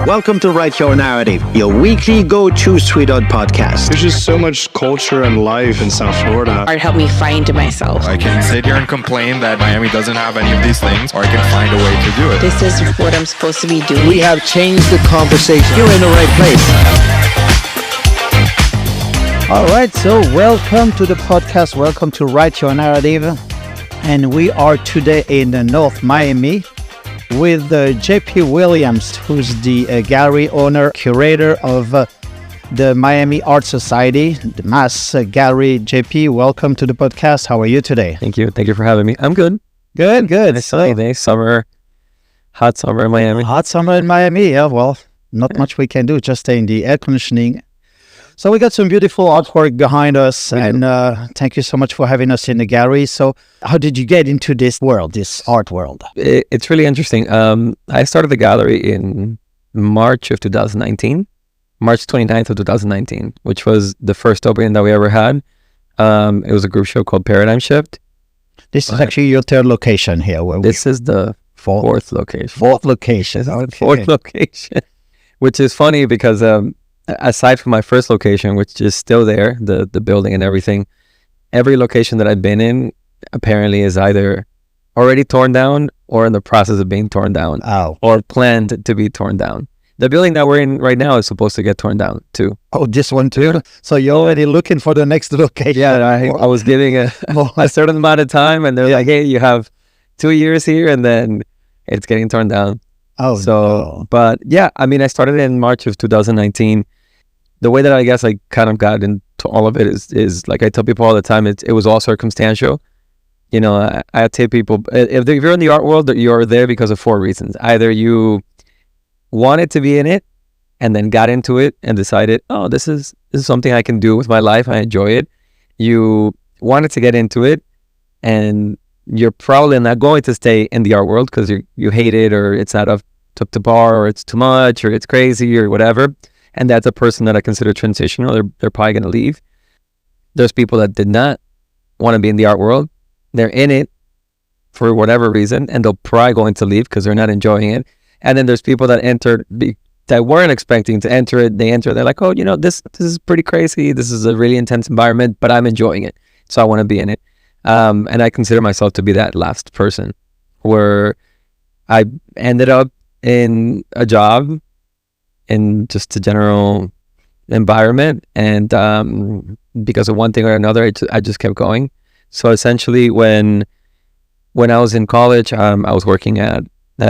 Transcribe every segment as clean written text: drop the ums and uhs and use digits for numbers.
Welcome to Write Your Narrative, your weekly go-to street art podcast. There's just so much culture and life in South Florida. Art helped me find myself. I can sit here and complain that Miami doesn't have any of these things, or I can find a way to do it. This is what I'm supposed to be doing. We have changed the conversation. You're in the right place. All right, so welcome to the podcast. Welcome to Write Your Narrative. And we are today in North Miami with JP Williams, who's the gallery owner, curator of the Miami Art Society, the Mass Gallery. JP, welcome to the podcast. How are you today? Thank you. Thank you for having me. I'm good. Good. Nice sunny day, summer, hot summer in Miami. Hot summer in Miami, yeah. Well, not much we can do, just stay in the air conditioning. So we got some beautiful artwork behind us, and thank you so much for having us in the gallery. So how did you get into this world, this art world? It's really interesting. I started the gallery in March of 2019, March 29th of 2019, which was the first opening that we ever had. It was a group show called Paradigm Shift. This is actually your third location here. This is the fourth location. Fourth location. Okay. Fourth location, which is funny because aside from my first location, which is still there, the building and everything, every location that I've been in apparently is either already torn down or in the process of being torn down or planned to be torn down. The building that we're in right now is supposed to get torn down too. Oh, this one too? So you're already looking for the next location? Yeah, I was giving a certain amount of time, and they're like, hey, you have 2 years here, and then it's getting torn down. But yeah, I mean, I started in March of 2019. The way that I guess I kind of got into all of it is like I tell people all the time, it was all circumstantial. You know, I tell people, if you're in the art world, you're there because of 4 reasons. Either you wanted to be in it and then got into it and decided, oh, this is something I can do with my life. I enjoy it. You wanted to get into it and you're probably not going to stay in the art world because you hate it, or it's not up to par, or it's too much, or it's crazy, or whatever. And that's a person that I consider transitional. They're probably going to leave. There's people that did not want to be in the art world. They're in it for whatever reason, and they're probably going to leave because they're not enjoying it. And then there's people that entered that weren't expecting to enter it. They enter, they're like, oh, you know, this is pretty crazy. This is a really intense environment, but I'm enjoying it, so I want to be in it. And I consider myself to be that last person, where I ended up in a job in just a general environment, and because of one thing or another, I just kept going. So essentially, when I was in college, I was working at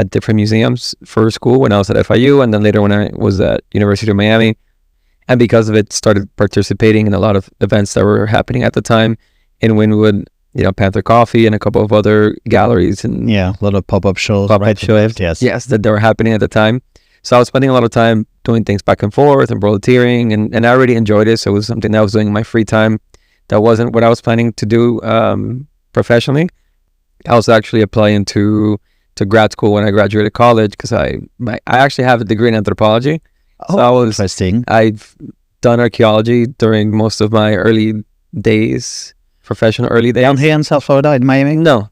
different museums for school. When I was at FIU, and then later when I was at University of Miami, and because of it, started participating in a lot of events that were happening at the time in Wynwood. You know, Panther Coffee and a couple of other galleries, and a lot of pop-up shows. Yes, that they were happening at the time. So I was spending a lot of time doing things back and forth and volunteering, and I already enjoyed it. So it was something that I was doing in my free time. That wasn't what I was planning to do professionally. I was actually applying to grad school when I graduated college because I actually have a degree in anthropology. Oh, so interesting. I've done archaeology during most of my early days, professional early days. Down here in South Florida, in Miami? No.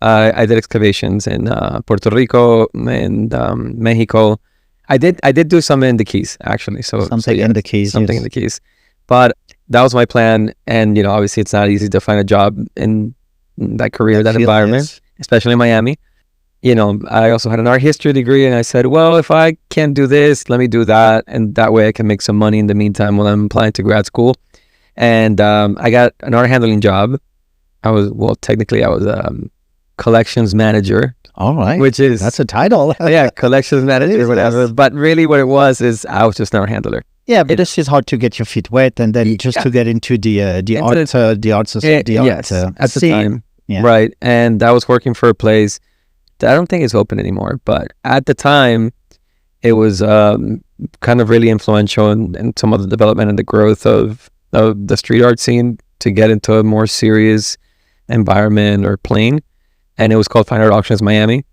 I did excavations in Puerto Rico and Mexico. I did do some in the Keys, actually. Something in the Keys. But that was my plan. And, you know, obviously it's not easy to find a job in that career, that environment, especially in Miami. You know, I also had an art history degree, and I said, well, if I can't do this, let me do that. And that way I can make some money in the meantime while I'm applying to grad school. And I got an art handling job. I was collections manager. All right. That's a title. Yeah, collections manager, whatever. Yes. But really what it was is I was just an art handler. Yeah, but this is hard to get your feet wet, and then just to get into the art society. Yes, at the time. Yeah. Right. And I was working for a place that I don't think is open anymore. But at the time, it was kind of really influential in some of the development and the growth of the street art scene to get into a more serious environment or plane. And it was called Fine Art Auctions Miami.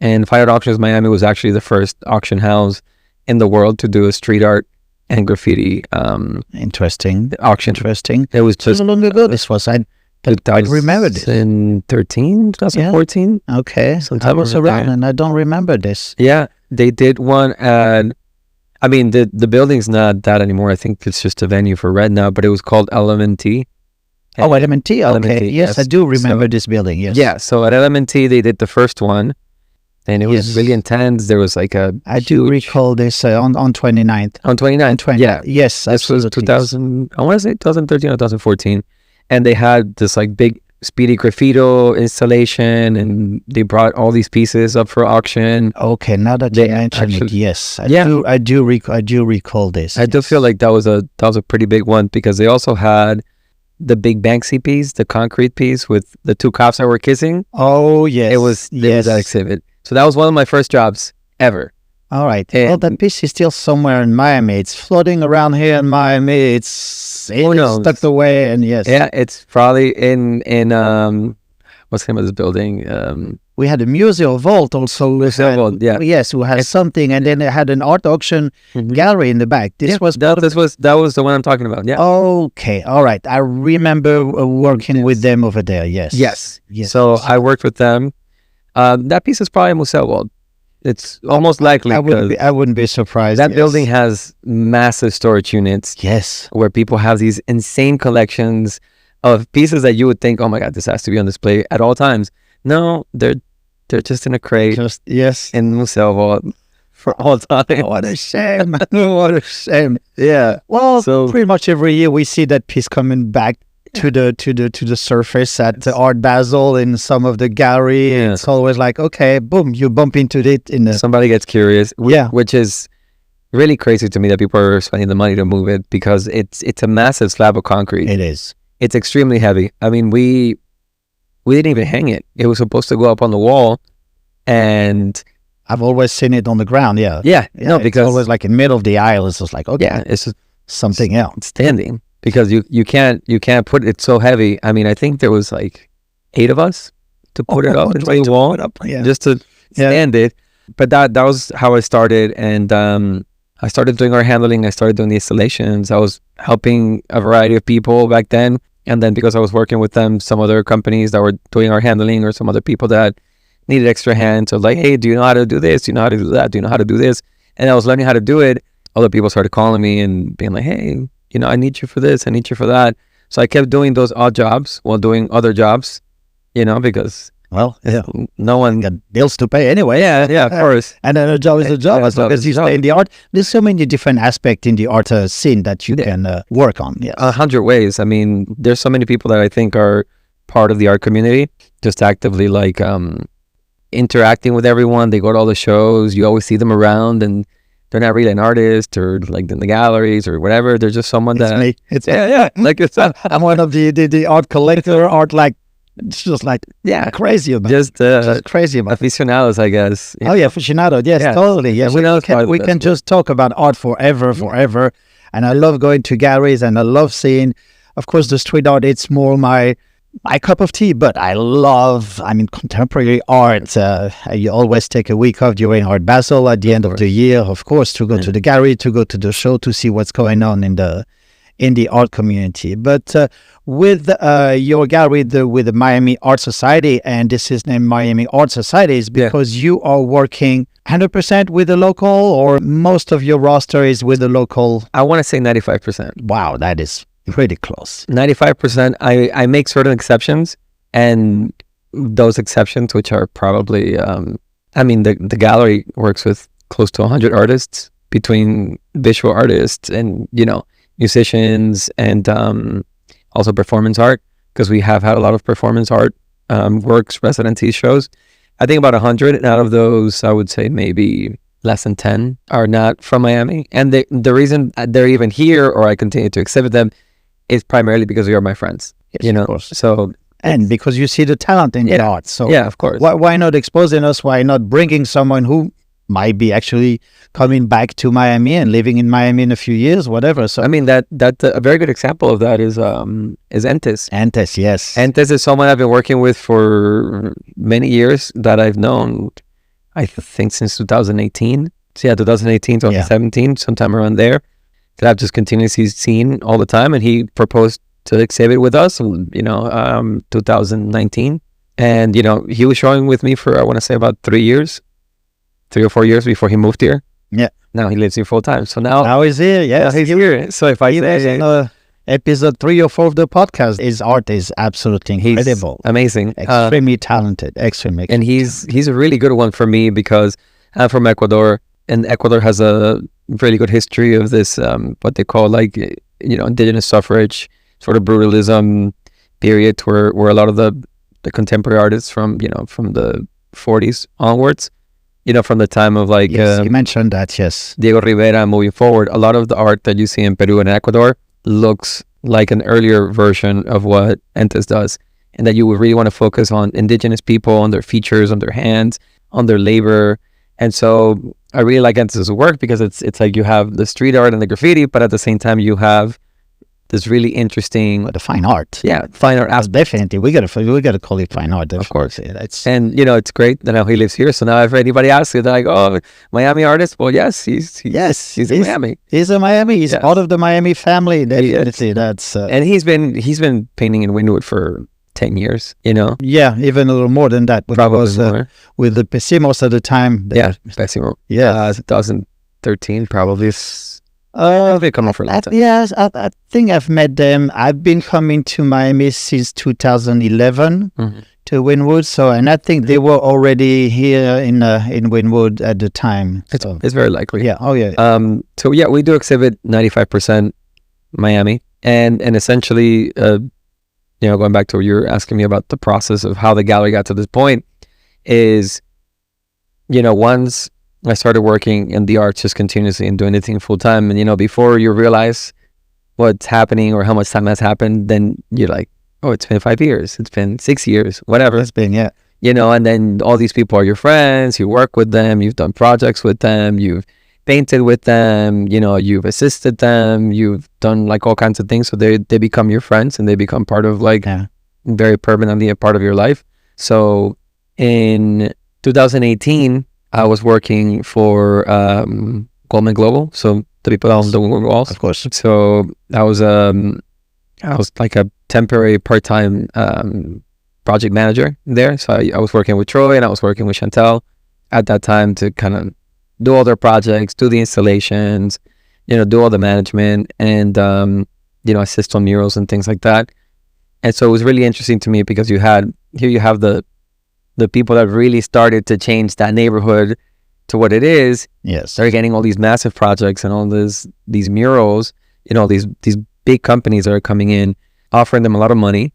And Fine Art Auctions Miami was actually the first auction house in the world to do a street art and graffiti interesting auction. It was just so long ago. This was I remember this in 2014. Okay, sometime I was around and I don't remember this. Yeah, they did one at I mean, the building's not that anymore. I think it's just a venue for Red now, but it was called LMT. Oh, LMT. Okay. LMT, Yes, I do remember this building. Yes. Yeah. So at LMT, they did the first one, and it was really intense. There was like I do recall this on 29th. On 29th. Yeah. Yes. This was 2000. I want to say 2013 or 2014, and they had this like big Speedy Graffito installation, and they brought all these pieces up for auction. Okay, now that you mention it, yes, I do recall this. I do feel like that was a pretty big one, because they also had the big Banksy piece, the concrete piece with the two cops that were kissing. Oh yes, it was that exhibit. So that was one of my first jobs ever. All right. Well, that piece is still somewhere in Miami. It's floating around here in Miami. It's tucked away, and yeah, it's probably in what's the name of this building? We had a museum vault also. Yes, who had something, and then it had an art auction gallery in the back. That was the one I'm talking about. Yeah. Okay. All right. I remember working with them over there. Yes. So I worked with them. That piece is probably a Museo Vault. It's almost likely. I wouldn't be surprised. That building has massive storage units. Yes. Where people have these insane collections of pieces that you would think, oh my God, this has to be on display at all times. No, they're just in a crate. In Museo Vault for all time. What a shame. What a shame. Yeah. Well, so pretty much every year we see that piece coming back to the surface at Art Basel in some of the gallery. It's always like, okay, boom, you bump into it somebody gets curious. Which is really crazy to me that people are spending the money to move it, because it's a massive slab of concrete. It is. It's extremely heavy. I mean, we didn't even hang it. It was supposed to go up on the wall, and I've always seen it on the ground. Yeah. No, because it's always like in the middle of the aisle. It's just like, okay, it's just something else. It's standing. Because you can't put it so heavy. I mean, I think there was like 8 of us to put it up into the wall, just to stand it. But that was how I started, and I started doing our handling. I started doing the installations. I was helping a variety of people back then, and then because I was working with them, some other companies that were doing our handling, or some other people that needed extra hands. So like, hey, do you know how to do this? Do you know how to do that? Do you know how to do this? And I was learning how to do it. Other people started calling me and being like, hey, I need you for this, I need you for that. So I kept doing those odd jobs while doing other jobs, because no one got bills to pay anyway. Yeah, of course. And then a job is a job, as long as you stay in the art. There's so many different aspects in the art scene that you can work on. Yes, 100 ways. I mean, there's so many people that I think are part of the art community, just actively like interacting with everyone. They go to all the shows. You always see them around, and they're not really an artist or like in the galleries or whatever. They're just someone it's that me. It's like it's I'm one of the art collector, it's just like crazy about just crazy about aficionados, I guess. Oh yeah, aficionado. Yes, totally. Yes, we can just talk about art forever. And I love going to galleries, and I love seeing, of course, the street art. It's more my cup of tea, but I love, contemporary art. You always take a week off during Art Basel at the end of the year, of course, to go to the gallery, to go to the show, to see what's going on in the art community. But with your gallery, with the Miami Art Society, and this is named Miami Art Society, is because you are working 100% with the local, or most of your roster is with the local? I want to say 95%. Wow, that is pretty close. 95%. I make certain exceptions, and those exceptions, which are probably, the gallery works with close to 100 artists, between visual artists and, musicians, and also performance art, because we have had a lot of performance art works, residency shows. I think about 100, and out of those, I would say maybe less than 10 are not from Miami. And the reason they're even here, or I continue to exhibit them, is primarily because we are my friends. Yes, of course. So, and because you see the talent in the art. So of course. Why not exposing us? Why not bringing someone who might be actually coming back to Miami and living in Miami in a few years, whatever. So that a very good example of that is Entes. Entes, yes. Entes is someone I've been working with for many years, that I've known, I think, since 2018. So 2018, 2017, sometime around there. That I've just continuously seen all the time, and he proposed to exhibit with us, 2019, and he was showing with me for, I want to say, about 3 or 4 years before he moved here. Yeah. Now he lives here full time. So now he's here. Yeah, he's here. So if I say episode 3 or 4 of the podcast, his art is absolutely incredible. Amazing. Extremely talented. Extremely. And he's a really good one for me because I'm from Ecuador, and Ecuador has a really good history of this, what they call like, indigenous suffrage, sort of brutalism period where a lot of the contemporary artists from the 40s onwards, from the time of like... Yes, you mentioned that, yes. Diego Rivera moving forward, a lot of the art that you see in Peru and Ecuador looks like an earlier version of what Entes does, and that you would really want to focus on indigenous people, on their features, on their hands, on their labor. And so I really like Entes' work because it's like you have the street art and the graffiti, but at the same time you have this really interesting... the fine art. Yeah, fine art aspect. Definitely. We gotta call it fine art. Of course. And it's great that now he lives here. So now if anybody asks you, they're like, oh, Miami artist? Well, yes, he's in Miami. He's in Miami. He's part of the Miami family. Definitely. That's... and he's been painting in Wynwood for 10 years, Yeah, even a little more than that. Probably more. With the Pesimos at the time. Pesimo. Yeah. 2013 probably. They've come on for a long time. Yes, I think I've met them. I've been coming to Miami since 2011 to Wynwood. So, and I think they were already here in Wynwood at the time. It's very likely. Yeah. Oh, yeah. So yeah, we do exhibit 95% Miami, and essentially, going back to what you were asking me about the process of how the gallery got to this point, is, once I started working in the arts just continuously and doing anything full time. And, before you realize what's happening or how much time has happened, then you're like, oh, it's been 5 years. It's been 6 years, whatever. It's been, yeah. And then all these people are your friends. You work with them. You've done projects with them. You've painted with them. You've assisted them. You've done like all kinds of things. So they become your friends and they become part of like very permanently a part of your life. So in 2018, I was working for Goldman Global, so the people that own the walls, of course. So I was like a temporary part-time project manager there. So I was working with Troy and I was working with Chantel at that time to kind of do all their projects, do the installations, do all the management, and assist on murals and things like that. And so it was really interesting to me because you have the people that really started to change that neighborhood to what it is. Yes. They're getting all these massive projects and all these murals, these big companies that are coming in, offering them a lot of money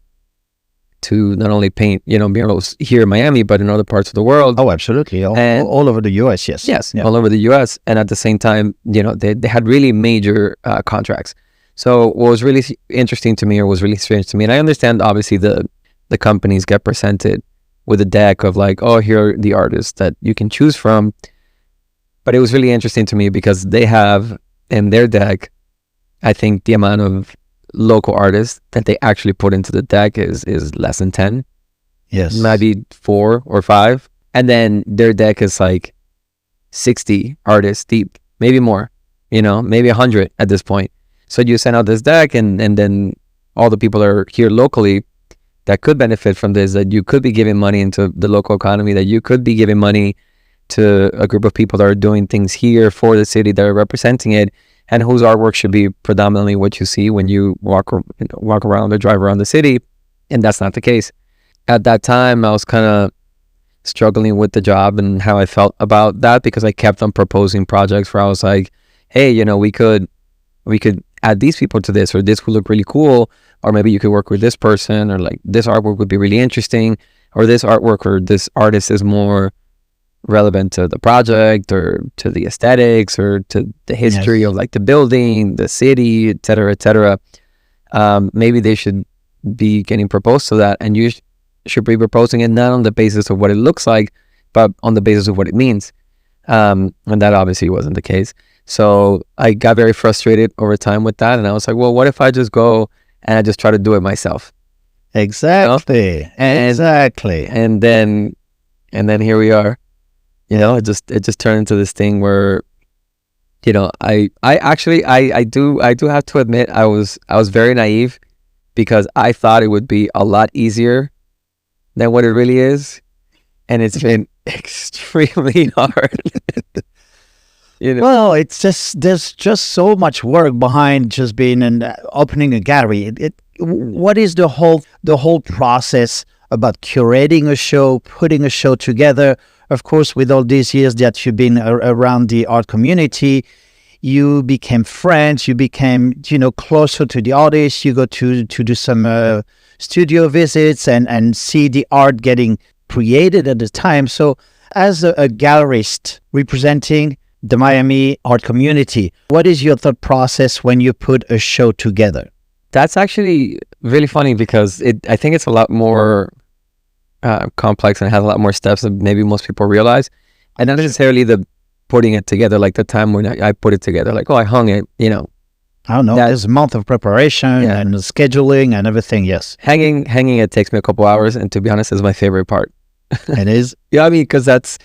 to not only paint, murals here in Miami, but in other parts of the world. Oh, absolutely. All over the U.S., yes. Yes, all over the U.S. And at the same time, they had really major contracts. So what was really interesting to me, or was really strange to me, and I understand obviously the companies get presented with a deck of like, oh, here are the artists that you can choose from. But it was really interesting to me because they have in their deck, I think the amount of local artists that they actually put into the deck is less than 10. Yes. Maybe 4 or 5. And then their deck is like 60 artists deep, maybe more, maybe 100 at this point. So you send out this deck and then all the people that are here locally that could benefit from this, that you could be giving money into the local economy, that you could be giving money to a group of people that are doing things here for the city, that are representing it, and whose artwork should be predominantly what you see when you walk around or drive around the city. And that's not the case. At that time, I was kind of struggling with the job and how I felt about that, because I kept on proposing projects where I was like, hey, we could add these people to this, or this would look really cool, or maybe you could work with this person, or like this artwork would be really interesting, or this artwork or this artist is more relevant to the project or to the aesthetics or to the history of like the building, the city, et cetera, maybe they should be getting proposed to that, and you should be proposing it not on the basis of what it looks like, but on the basis of what it means. And that obviously wasn't the case. So I got very frustrated over time with that, and I was like, well, what if I just go and I just try to do it myself? Exactly. Exactly. And then here we are. It just turned into this thing where, I do have to admit I was very naive, because I thought it would be a lot easier than what it really is, and it's been extremely hard. You know? Well, it's just there's just so much work behind just being and opening a gallery. What is the whole process about curating a show, putting a show together? Of course, with all these years that you've been around the art community, you became friends. You became closer to the artists. You go to do some studio visits and see the art getting created at the time. So, as a gallerist representing the Miami art community, what is your thought process when you put a show together? That's actually really funny because I think it's a lot more complex and has a lot more steps than maybe most people realize. And not necessarily the putting it together, like the time when I put it together, like, I hung it, I don't know. There's a month of preparation and scheduling and everything. Yes. Hanging it takes me a couple hours. And to be honest, is my favorite part. It is? Yeah, I mean, because that's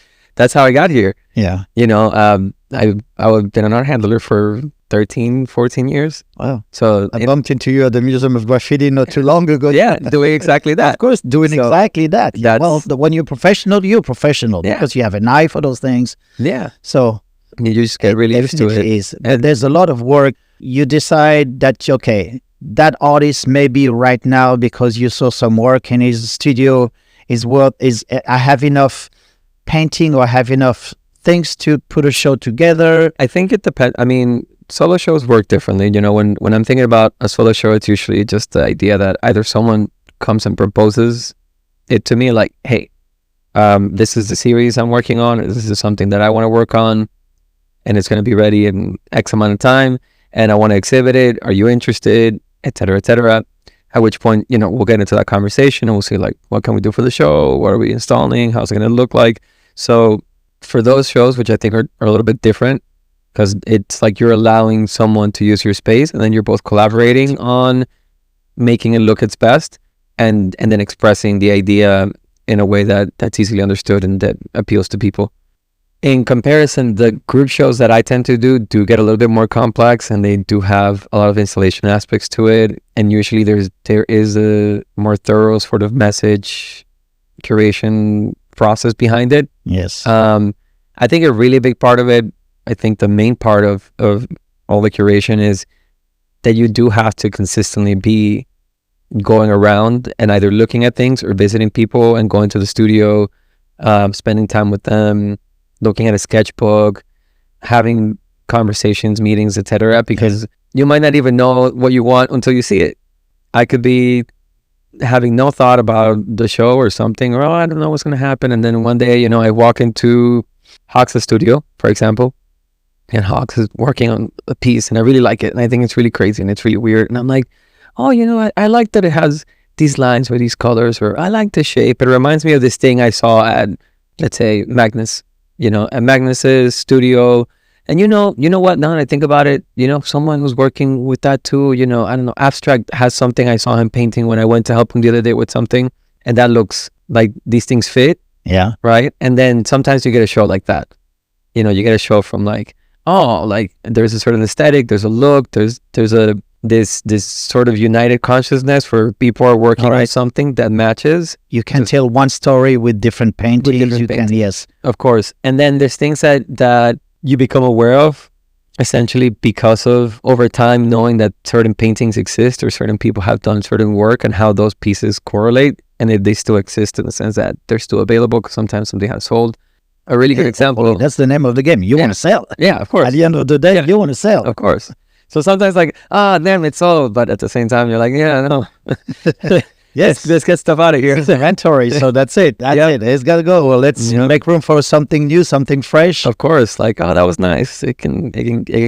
how I got here. Yeah. I've been an art handler for 13, 14 years. Wow. So I bumped into you at the Museum of Graffiti not too long ago. Yeah, doing exactly that. Of course, exactly that. Well, when you're professional, you're professional because you have an eye for those things. Yeah. So you just get really used to it. And there's a lot of work. You decide that, okay, that artist maybe right now because you saw some work in his studio I have enough painting or I have enough things to put a show together. I think it depends. I mean, solo shows work differently. When I'm thinking about a solo show, it's usually just the idea that either someone comes and proposes it to me, like, hey, this is the series I'm working on. This is something that I want to work on, and it's going to be ready in X amount of time, and I want to exhibit it. Are you interested? Et cetera, et cetera. At which point, we'll get into that conversation and we'll see, like, what can we do for the show? What are we installing? How's it going to look like? So for those shows, which I think are a little bit different, because it's like you're allowing someone to use your space and then you're both collaborating on making it look its best and then expressing the idea in a way that's easily understood and that appeals to people. In comparison, the group shows that I tend to do get a little bit more complex, and they do have a lot of installation aspects to it. And usually there is a more thorough sort of message curation process behind it. Yes. I think a really big part of it, I think the main part of all the curation is that you do have to consistently be going around and either looking at things or visiting people and going to the studio, spending time with them, looking at a sketchbook, having conversations, meetings, etc. Because you might not even know what you want until you see it. I could be having no thought about the show or something, or I don't know what's going to happen. And then one day, I walk into Hawks' studio, for example, and Hawks is working on a piece and I really like it. And I think it's really crazy and it's really weird. And I'm like, oh, I like that it has these lines or these colors, or I like the shape. It reminds me of this thing I saw at, let's say, Magnus, at Magnus's studio. And you know what, now that I think about it, someone who's working with that too, I don't know, Abstract has something I saw him painting when I went to help him the other day with something, and that looks like these things fit. Yeah. Right. And then sometimes you get a show like that. You get a show from like, oh, like there's a certain aesthetic, there's a look, there's this sort of united consciousness where people are working on something that matches. You can tell one story with different paintings. Yes, of course. And then there's things that you become aware of essentially because of over time knowing that certain paintings exist or certain people have done certain work and how those pieces correlate, and if they still exist in the sense that they're still available because sometimes something has sold. A really good example. That's the name of the game. You want to sell. Yeah, of course. At the end of the day, you want to sell. Of course. So sometimes like, damn, it's sold. But at the same time, you're like, yeah, no. Yes. Let's get stuff out of here. It's inventory. So that's it. That's it. It's got to go. Well, let's make room for something new, something fresh. Of course. Like, that was nice. It can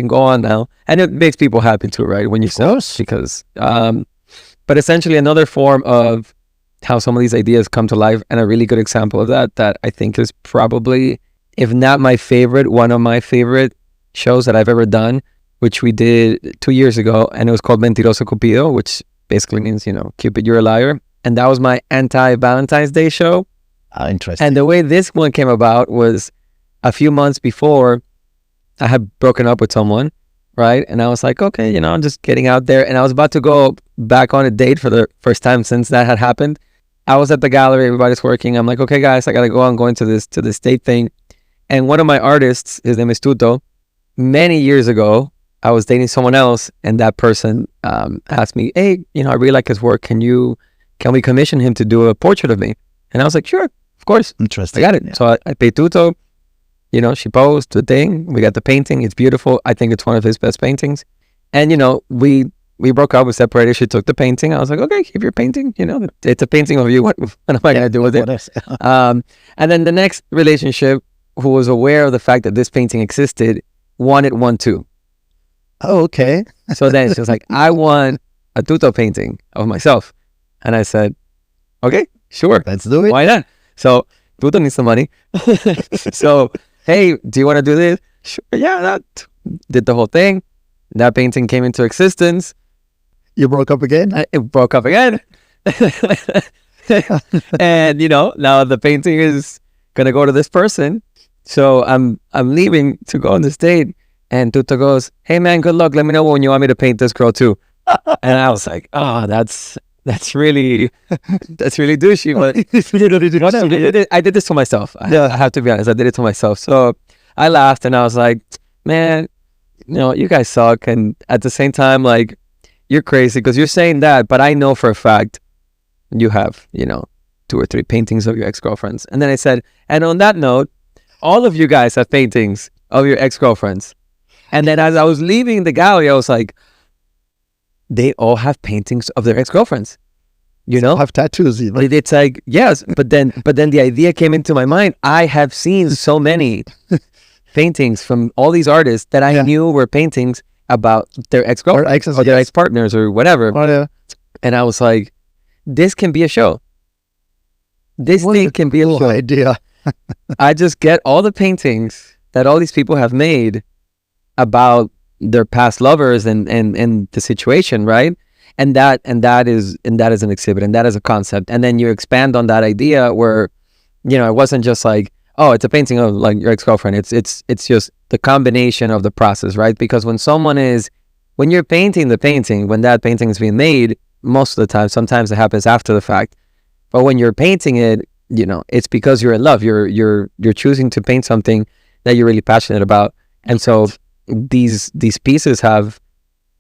go on now. And it makes people happy too, right? When you sell. Because, but essentially another form of how some of these ideas come to life, and a really good example of that I think is probably, if not my favorite, one of my favorite shows that I've ever done, which we did 2 years ago, and it was called Mentiroso Cupido, which basically means, Cupid, you're a liar. And that was my anti-Valentine's Day show. Interesting. And the way this one came about was a few months before I had broken up with someone, right? And I was like, okay, I'm just getting out there. And I was about to go back on a date for the first time since that had happened. I was at the gallery, everybody's working. I'm like, okay, guys, I got to go. I'm going to this date thing. And one of my artists, his name is Tuto, many years ago, I was dating someone else, and that person asked me, "Hey, I really like his work. Can we commission him to do a portrait of me?" And I was like, "Sure, of course." Interesting. I got it. Yeah. So I paid Tuto. She posed the thing. We got the painting. It's beautiful. I think it's one of his best paintings. And we broke up. We separated. She took the painting. I was like, "Okay, keep your painting. It's a painting of you. What am I gonna do with it?" And then the next relationship, who was aware of the fact that this painting existed, wanted one too. Oh, okay. So then she was like, "I want a Tuto painting of myself." And I said, "Okay, sure. Let's do it. Why not?" So Tuto needs some money. So, "Hey, do you want to do this?" Sure. Yeah, that did the whole thing. That painting came into existence. You broke up again? It broke up again. And now the painting is gonna go to this person. So I'm leaving to go on this date, and Tuto goes, "Hey man, good luck. Let me know when you want me to paint this girl too." And I was like, "Oh, that's really douchey." But I did this to myself. I have to be honest. I did it to myself. So I laughed and I was like, "Man, you guys suck." And at the same time, like, you're crazy because you're saying that, but I know for a fact you have, 2 or 3 paintings of your ex-girlfriends. And then I said, "And on that note, all of you guys have paintings of your ex-girlfriends." And then as I was leaving the gallery, I was like, they all have paintings of their ex-girlfriends. Have tattoos even. It's like, yes, but then the idea came into my mind. I have seen so many paintings from all these artists that I knew were paintings about their ex-girlfriends or their ex-partners or whatever. Oh, yeah. And I was like, this can be a show. This thing can be a show. Idea. I just get all the paintings that all these people have made about their past lovers and the situation, right? And that is an exhibit, and that is a concept. And then you expand on that idea where, it wasn't just like, oh, it's a painting of like your ex-girlfriend. It's just the combination of the process, right? Because when you're painting the painting, when that painting is being made, most of the time, sometimes it happens after the fact. But when you're painting it, it's because you're in love. You're choosing to paint something that you're really passionate about. And so these pieces have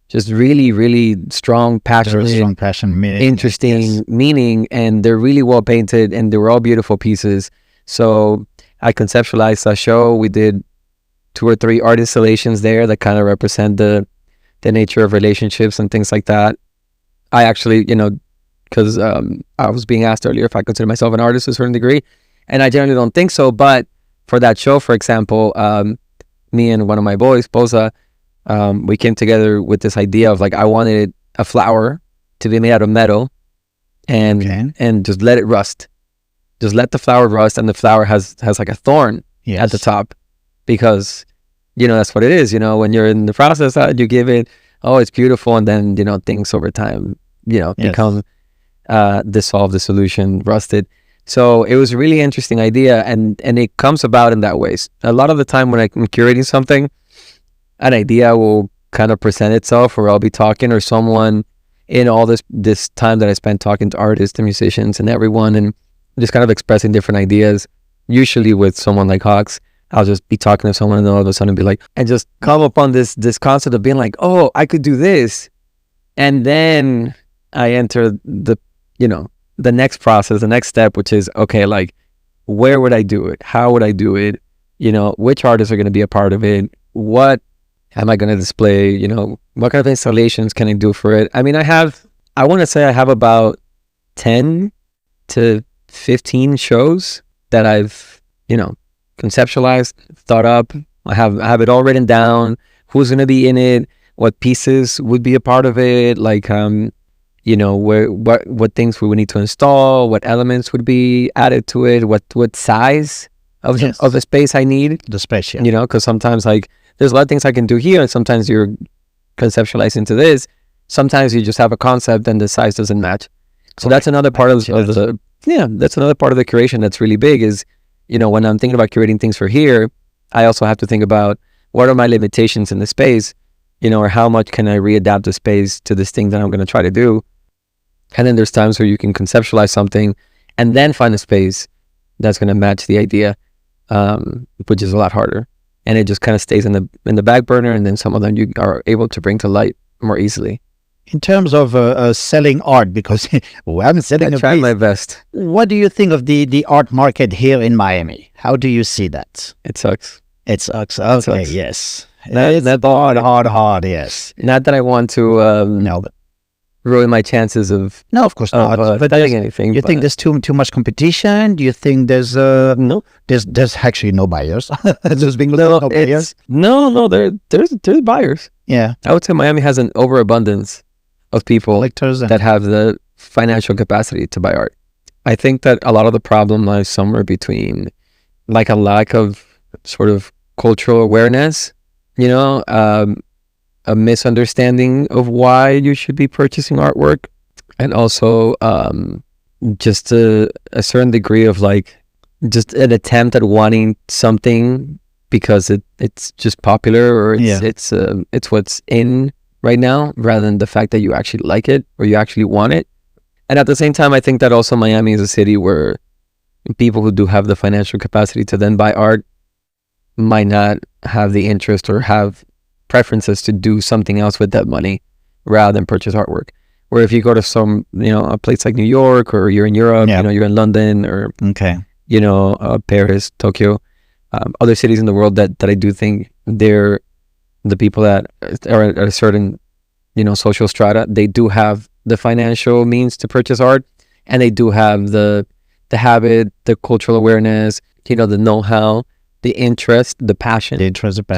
just really, really strong passion, meaning. interesting meaning, and they're really well painted, and they were all beautiful pieces. So I conceptualized a show. We did 2 or 3 art installations there that kind of represent the nature of relationships and things like that. I actually, because I was being asked earlier if I consider myself an artist to a certain degree, and I generally don't think so. But for that show, for example, me and one of my boys, Boza, we came together with this idea of like, I wanted a flower to be made out of metal and just let it rust. Just let the flower rust, and the flower has like a thorn at the top, because that's what it is. When you're in the process, you give it, oh, it's beautiful, and then things over time become dissolved, the solution rusted. So it was a really interesting idea, and it comes about in that way. A lot of the time when I'm curating something, an idea will kind of present itself, or I'll be talking, or someone in all this time that I spent talking to artists and musicians and everyone, and just kind of expressing different ideas. Usually with someone like Hawks, I'll just be talking to someone and all of a sudden be like, and just come upon this concept of being like, oh, I could do this. And then I enter the next process, the next step, which is, okay, like, where would I do it? How would I do it? Which artists are going to be a part of it? What am I going to display? What kind of installations can I do for it? I mean, I want to say I have about 10 to 15 shows that I've, conceptualized, thought up. I have it all written down. Who's going to be in it? What pieces would be a part of it? Like, what things we would need to install? What elements would be added to it? What size of the space I need? The space, yeah. Because sometimes like there's a lot of things I can do here, and sometimes you're conceptualizing to this. Sometimes you just have a concept and the size doesn't match. So that's another part of that's another part of the curation that's really big is, when I'm thinking about curating things for here, I also have to think about what are my limitations in the space, or how much can I readapt the space to this thing that I'm going to try to do. And then there's times where you can conceptualize something and then find a space that's going to match the idea, which is a lot harder. and it just kind of stays in the back burner, and then some of them you are able to bring to light more easily. In terms of selling art, because I'm selling I try my best. What do you think of the art market here in Miami? How do you see that? It sucks. It sucks. Okay, sucks. Yes. It's hard, yes. Not that I want to No, but ruin my chances of no, of course not. But selling anything. You think there's too much competition? Do you think there's no? There's actually no buyers. There's been no buyers. No. There's buyers. Yeah, I would say Miami has an overabundance of people collectors that have the financial capacity to buy art. I think that a lot of the problem lies somewhere between like a lack of sort of cultural awareness, a misunderstanding of why you should be purchasing artwork, and also just a certain degree of like just an attempt at wanting something because it's just popular, or it's what's in right now, rather than the fact that you actually like it or you actually want it. And at the same time, I think that also Miami is a city where people who do have the financial capacity to then buy art might not have the interest or have preferences to do something else with that money rather than purchase artwork. Where if you go to some, a place like New York, or you're in Europe, you're in London, or Paris, Tokyo, other cities in the world that I do think they're the people that are at a certain, social strata, they do have the financial means to purchase art, and they do have the habit, the cultural awareness, the know-how, the interest, the passion to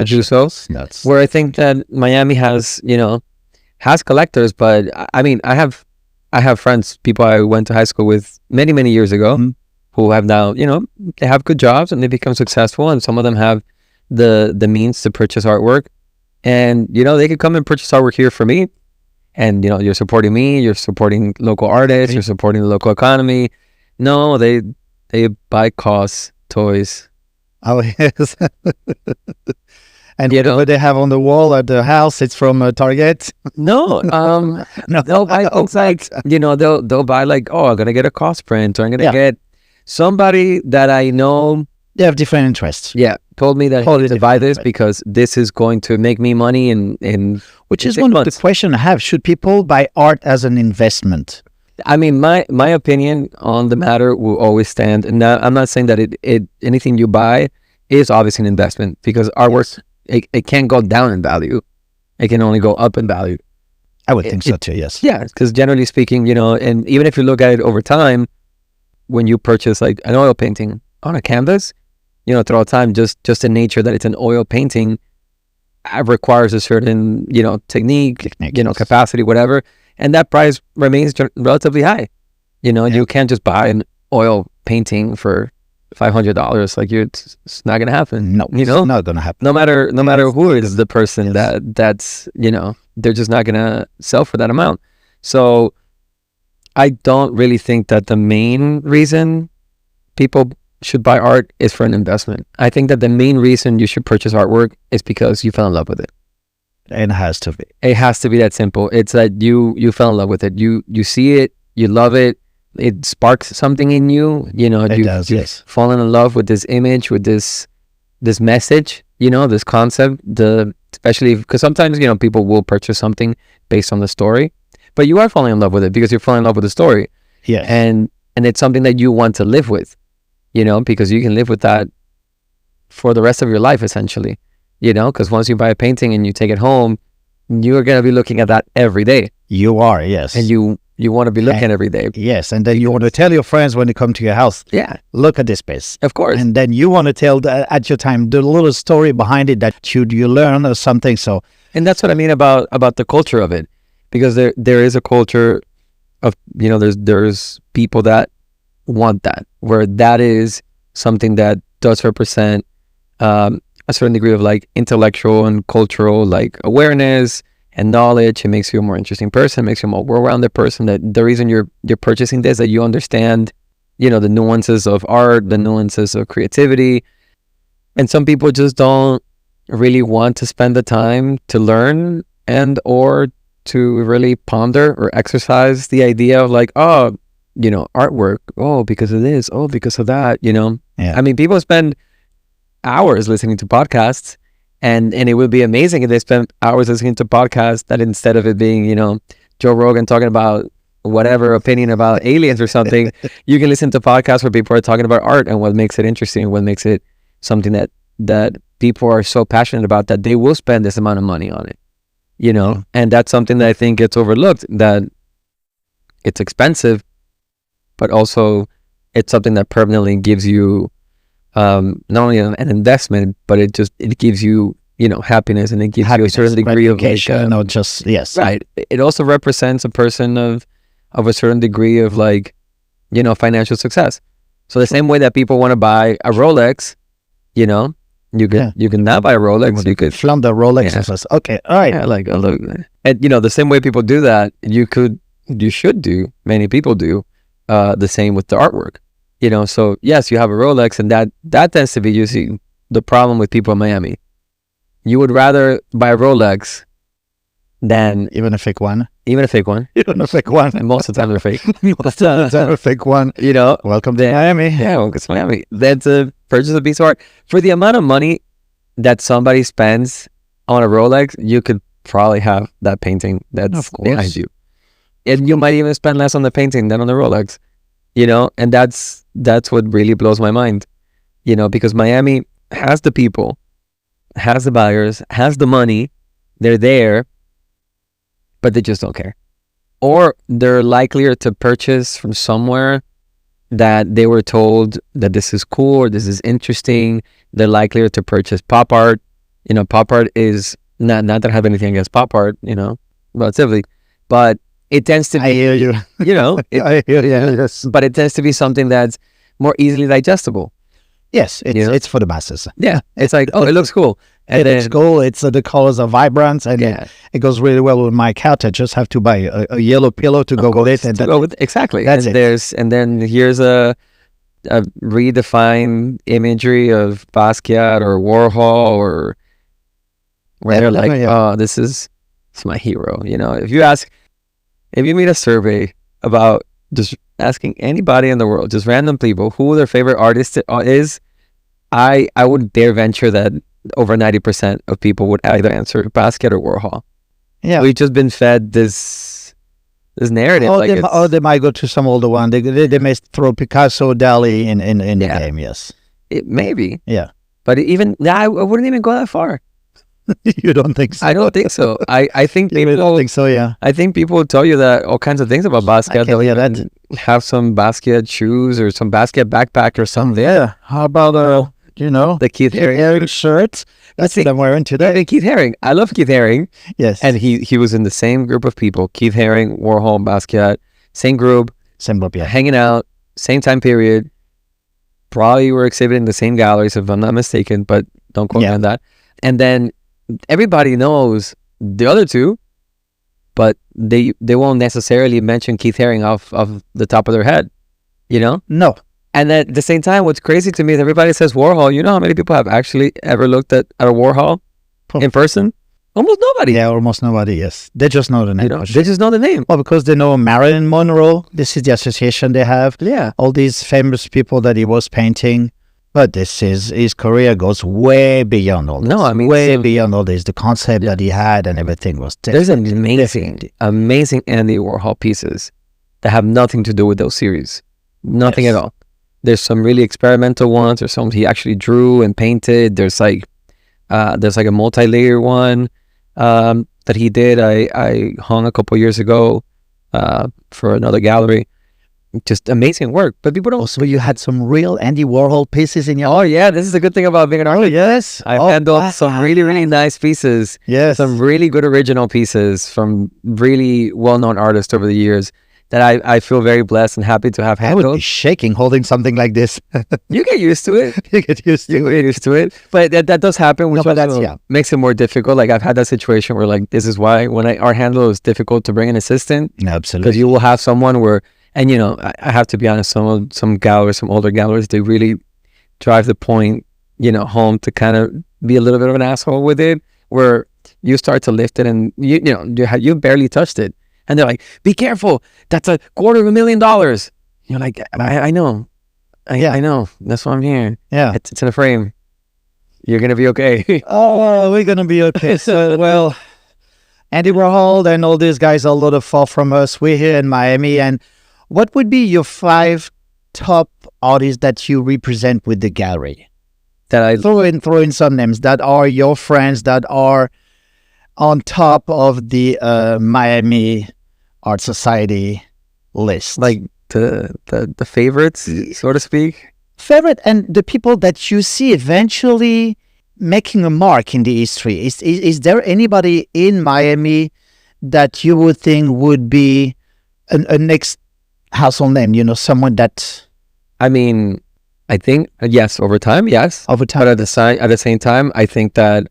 do so. That's where I think that Miami has, has collectors, but I mean, I have friends, people I went to high school with many, many years ago, who have now, they have good jobs and they become successful, and some of them have the means to purchase artwork. And, they could come and purchase artwork here for me. And, you're supporting me, you're supporting local artists, you're supporting the local economy. No, they buy COS toys. Oh, yes. And what they have on the wall at the house, it's from Target. No, they'll buy things like, they'll buy like, oh, I'm going to get a COS print, or I'm going to get somebody that I know. They have different interests. Yeah, told me that I need to buy this because this is going to make me money in which is one of the questions I have. Should people buy art as an investment? I mean, my opinion on the matter will always stand. And now, I'm not saying that anything you buy is obviously an investment, because artwork, it can't go down in value. It can only go up in value. I would think so too, yes. Yeah, because generally speaking, and even if you look at it over time, when you purchase like an oil painting on a canvas, throughout time, just the nature that it's an oil painting requires a certain, technique, capacity, whatever. And that price remains relatively high. You can't just buy an oil painting for $500. Like it's not gonna happen. No, it's not gonna happen. No matter who is the person that's they're just not gonna sell for that amount. So I don't really think that the main reason people should buy art is for an investment. I think that the main reason you should purchase artwork is because you fell in love with it. It has to be. It has to be that simple. It's that you fell in love with it. You see it, you love it. It sparks something in you. It does. Yes. Fallen in love with this image, with this message. This concept. Especially because sometimes people will purchase something based on the story, but you are falling in love with it because you're falling in love with the story. Yes. And it's something that you want to live with. Because you can live with that for the rest of your life, essentially. Because once you buy a painting and you take it home, you're going to be looking at that every day. You are, yes. And you want to be looking every day. Yes, and then you want to tell your friends when they come to your house, look at this space. Of course. And then you want to tell at your time the little story behind it that you learn or something. So, and that's what I mean about the culture of it. Because there is a culture of, there's people that want that, where that is something that does represent a certain degree of like intellectual and cultural like awareness and knowledge. It makes you a more interesting person, makes you a more well-rounded person. That the reason you're purchasing this, that you understand, the nuances of art, the nuances of creativity. And some people just don't really want to spend the time to learn and or to really ponder or exercise the idea of like, artwork, because of this, because of that, Yeah. I mean, people spend hours listening to podcasts, and it would be amazing if they spent hours listening to podcasts that instead of it being, Joe Rogan talking about whatever opinion about aliens or something, you can listen to podcasts where people are talking about art and what makes it interesting, what makes it something that people are so passionate about that they will spend this amount of money on it, and that's something that I think gets overlooked, that it's expensive, but also it's something that permanently gives you not only an investment, but it gives you, happiness, and it gives you a certain degree of right. It also represents a person of a certain degree of financial success. So the same way that people want to buy a Rolex, you can now buy a Rolex. You could flaunt the Rolex. Yeah. Okay, all right. Yeah, and the same way people do that, you should do. Many people do the same with the artwork. So yes, you have a Rolex, and that tends to be usually the problem with people in Miami. You would rather buy a Rolex than even a fake one. Even a fake one. Even a fake one. And most of the time they're fake. Most of the time a fake one. Welcome to Miami. Yeah, welcome to Miami. Then to purchase a piece of art for the amount of money that somebody spends on a Rolex, you could probably have that painting that's behind you, and you might even spend less on the painting than on the Rolex. And that's what really blows my mind. Because Miami has the people, has the buyers, has the money. They're there, but they just don't care. Or they're likelier to purchase from somewhere that they were told that this is cool or this is interesting. They're likelier to purchase pop art. Pop art is not that I have anything against pop art, relatively, but it tends to be, I hear you. I hear you. Yes. But it tends to be something that's more easily digestible. Yes, it's for the masses. Yeah, it's like, it looks cool. And it's cool. It's the colors are vibrant, and it goes really well with my couch. I just have to buy a yellow pillow to go with it. Exactly. That's it. And then here's a redefined imagery of Basquiat or Warhol, or where they're like, it's my hero. If you made a survey about just asking anybody in the world, just random people, who their favorite artist is, I would dare venture that over 90% of people would either answer Basquiat or Warhol. Yeah, we've just been fed this narrative. They might go to some older one. They may throw Picasso, Dali in the game. Yes, maybe. Yeah, but I wouldn't even go that far. You don't think so? I don't think so. I think people don't think so. Yeah, I think people will tell you that all kinds of things about Basquiat. They'll have some Basquiat shoes or some Basquiat backpack or something. Yeah. How about the Keith Haring shirt? That's what I'm wearing today. Keith Haring. I love Keith Haring. Yes. And he was in the same group of people. Keith Haring, Warhol, Basquiat, same group. Yeah. Hanging out, same time period. Probably were exhibiting the same galleries, if I'm not mistaken, but don't quote me on that. And then everybody knows the other two, but they won't necessarily mention Keith Haring off the top of their head, No. And at the same time, what's crazy to me is everybody says Warhol. You know how many people have actually ever looked at a Warhol in person? Almost nobody. Yeah, almost nobody, yes. They just know the name. They just know the name. Well, because they know Marilyn Monroe. This is the association they have. Yeah. All these famous people that he was painting. But his career goes way beyond all this. No, I mean, way beyond all this. The concept that he had and everything was different. There's amazing Andy Warhol pieces that have nothing to do with those series. Nothing at all. There's some really experimental ones. There's some he actually drew and painted. There's like a multi-layer one that he did. I hung a couple years ago for another gallery. Just amazing work, but people don't. Also, you had some real Andy Warhol pieces in your. Oh yeah, this is a good thing about being an artist. Yes, I've handled some really, really nice pieces. Yes, some really good original pieces from really well-known artists over the years that I feel very blessed and happy to have handled. I would be shaking holding something like this. You get used to it. You get used to it. But that does happen, which makes it more difficult. Like I've had that situation where this is why when art handle is difficult to bring an assistant. Absolutely, because you will have someone where. And, I have to be honest, some galleries, some older galleries, they really drive the point, home to kind of be a little bit of an asshole with it, where you start to lift it and, you barely touched it. And they're like, be careful. That's $250,000. You're like, I know. I know. That's why I'm here. Yeah. It's in a frame. You're gonna be okay. Oh, we're gonna be okay. So, well, Andy Warhol and all these guys are a little far from us. We're here in Miami. And what would be your 5 top artists that you represent with the gallery? That I throw in some names that are your friends that are on top of the Miami Art Society list. like the favorites, so to speak. Favorite and the people that you see eventually making a mark in the history. Is there anybody in Miami that you would think would be a next household name? You know, someone that... I mean, I think yes, over time, yes. Over time. But at the same time, I think that,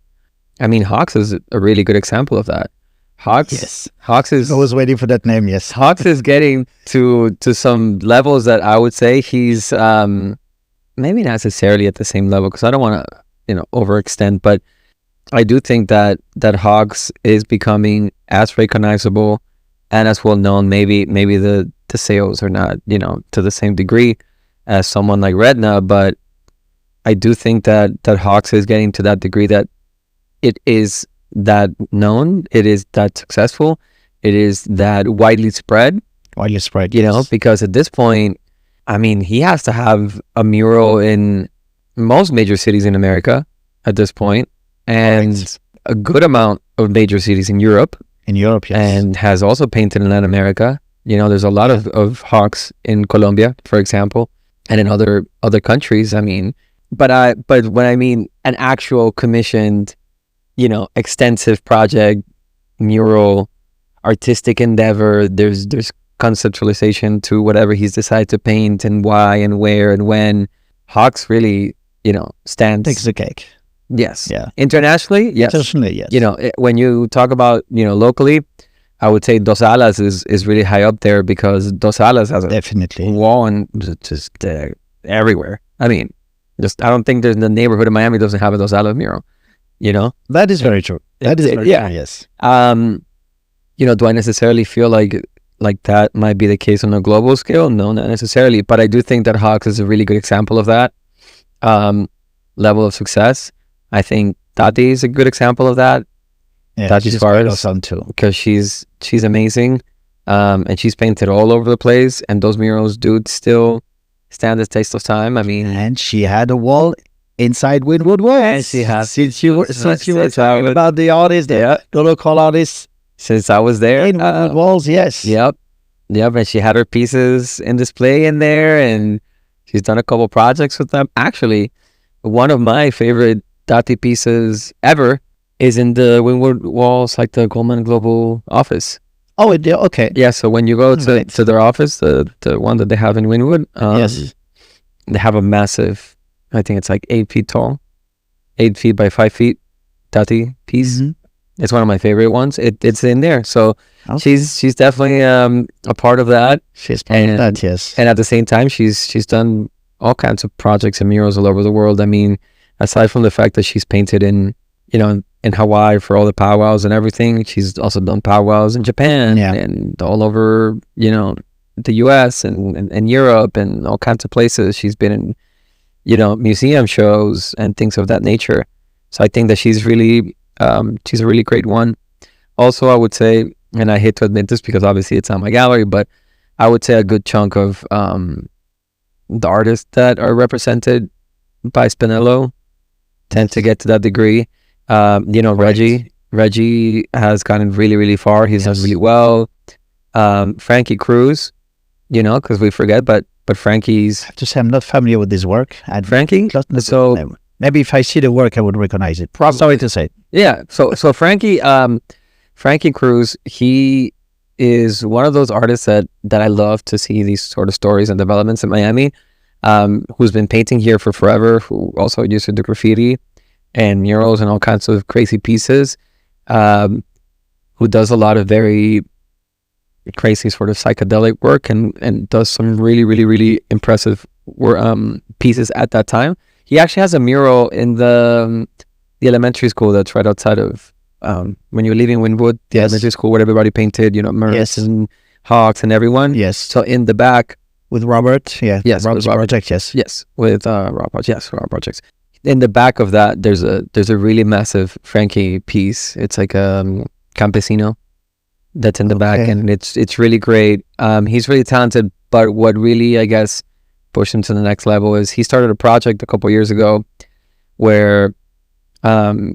I mean, Hawks is a really good example of that. Hawks is... I was waiting for that name, yes. Hawks is getting to some levels that I would say he's maybe not necessarily at the same level, because I don't want to, overextend, but I do think that Hawks is becoming as recognizable and as well known. Maybe the sales are not, to the same degree as someone like Redna, but I do think that Hawks is getting to that degree that it is that known, it is that successful, it is that widely spread, yes. Because at this point, I mean, he has to have a mural in most major cities in America at this point, and a good amount of major cities in Europe. Yes. And has also painted in Latin America. There's a lot of Hawks in Colombia, for example, and in other countries. I mean, but when I mean an actual commissioned, extensive project, mural, artistic endeavor, there's conceptualization to whatever he's decided to paint and why and where and when. Hawks really, stands. Takes the cake. Yes. Yeah. Internationally, yes. Internationally, yes. When you talk about, locally, I would say Dos Alas is really high up there, because Dos Alas has a definitely wall and just everywhere. I mean, I don't think there's the neighborhood of Miami doesn't have a Dos Alas mural. That is very true. That is very true. Yes. Do I necessarily feel like that might be the case on a global scale? No, not necessarily. But I do think that Hawks is a really good example of that level of success. I think Tati is a good example of that. Yeah, Tati Suarez, awesome too, because she's amazing, and she's painted all over the place, and those murals do still stand the test of time. I mean, and she had a wall inside Wynwood Walls. And she has. Since you were talking about the artists, the local artists. Since I was there, Wynwood Walls, yes. Yep. And she had her pieces in display in there, and she's done a couple projects with them. Actually, one of my favorite Tati pieces ever is in the Wynwood Walls, like the Goldman Global office. Oh, okay. Yeah, so when you go to their office, the one that they have in Wynwood, yes, they have a massive, I think it's like 8 feet tall, 8 feet by 5 feet Tati piece. Mm-hmm. It's one of my favorite ones. It's in there. So she's definitely a part of that. She's part of that, yes. And at the same time, she's done all kinds of projects and murals all over the world. I mean, aside from the fact that she's painted in Hawaii for all the powwows and everything, she's also done powwows in Japan and all over, the US and Europe and all kinds of places. She's been in, museum shows and things of that nature. So I think that she's a really great one. Also, I would say, and I hate to admit this because obviously it's not my gallery, but I would say a good chunk of the artists that are represented by Spinello tend to get to that degree. Reggie has gotten really, really far. He's done really well. Frankie Cruz, because we forget, but Frankie's... I have to say, I'm not familiar with his work. Frankie? So... Maybe if I see the work, I would recognize it. Probably. Sorry to say. Yeah. So Frankie Cruz, he is one of those artists that I love to see these sort of stories and developments in Miami, who's been painting here for forever, who also used to do graffiti and murals and all kinds of crazy pieces, who does a lot of very crazy sort of psychedelic work and does some really, really, really impressive pieces at that time. He actually has a mural in the elementary school that's right outside of when you're leaving Wynwood, the elementary school where everybody painted, Mertz and Hawks and everyone. Yes. So in the back with Robert, yes, Rob's project, yes. Yes, with Rob Projects. in the back of that, there's a really massive Frankie piece. It's like a campesino that's in the back, and it's really great. He's really talented, but what really, I guess, pushed him to the next level is he started a project a couple years ago where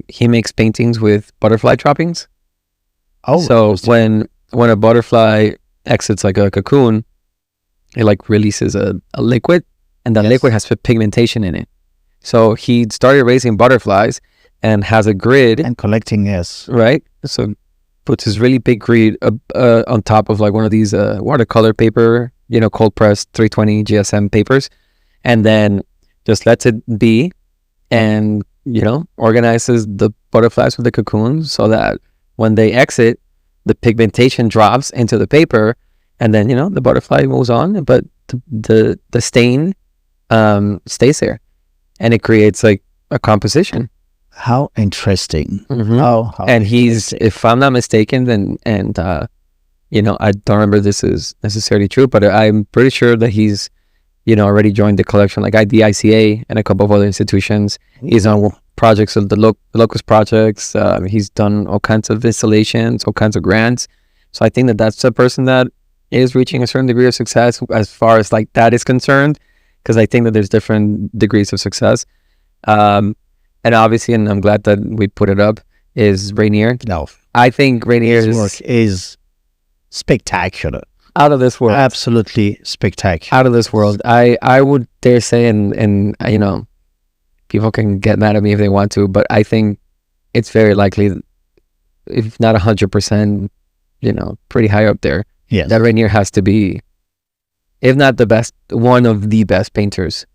he makes paintings with butterfly droppings. So when a butterfly exits like a cocoon, it like releases a liquid, and that liquid has pigmentation in it. So he started raising butterflies and has a grid and collecting, right. So puts his really big grid on top of like one of these watercolor paper, cold pressed 320 GSM papers, and then just lets it be, and organizes the butterflies with the cocoon so that when they exit, the pigmentation drops into the paper, and then the butterfly moves on, but the stain stays there, and it creates like a composition. How interesting. How and he's, if I'm not mistaken, and I don't remember this is necessarily true, but I'm pretty sure that he's already joined the collection, like the ICA and a couple of other institutions. He's on projects of the Locus projects. He's done all kinds of installations, all kinds of grants. So I think that that's a person that is reaching a certain degree of success as far as like that is concerned, because I think that there's different degrees of success. And obviously, and I'm glad that we put it up, is Rainier. No, I think Rainier's work is spectacular. Out of this world. Absolutely spectacular. Out of this world. I would dare say, and people can get mad at me if they want to, but I think it's very likely, if not 100%, pretty high up there. Yes. That Rainier has to be, if not the best, one of the best painters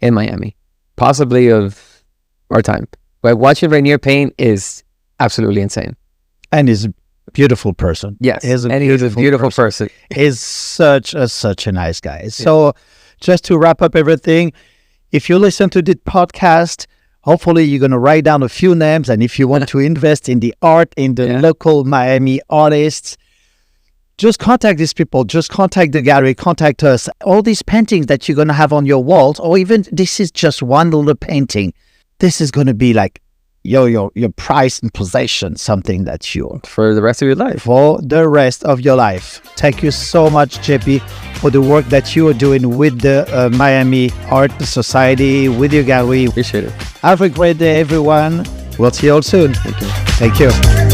in Miami, possibly of our time. But watching Rainier paint is absolutely insane. And he's a beautiful person. Yes, he's a beautiful person. He's such a nice guy. Yeah. So just to wrap up everything, if you listen to this podcast, hopefully you're going to write down a few names. And if you want to invest in the art, in the local Miami artists, just contact these people. Just contact the gallery. Contact us. All these paintings that you're going to have on your walls, or even this is just one little painting, this is going to be like your prize and possession, something that's yours. For the rest of your life. For the rest of your life. Thank you so much, JP, for the work that you are doing with the Miami Art Society, with your gallery. Appreciate it. Have a great day, everyone. We'll see you all soon. Thank you. Thank you.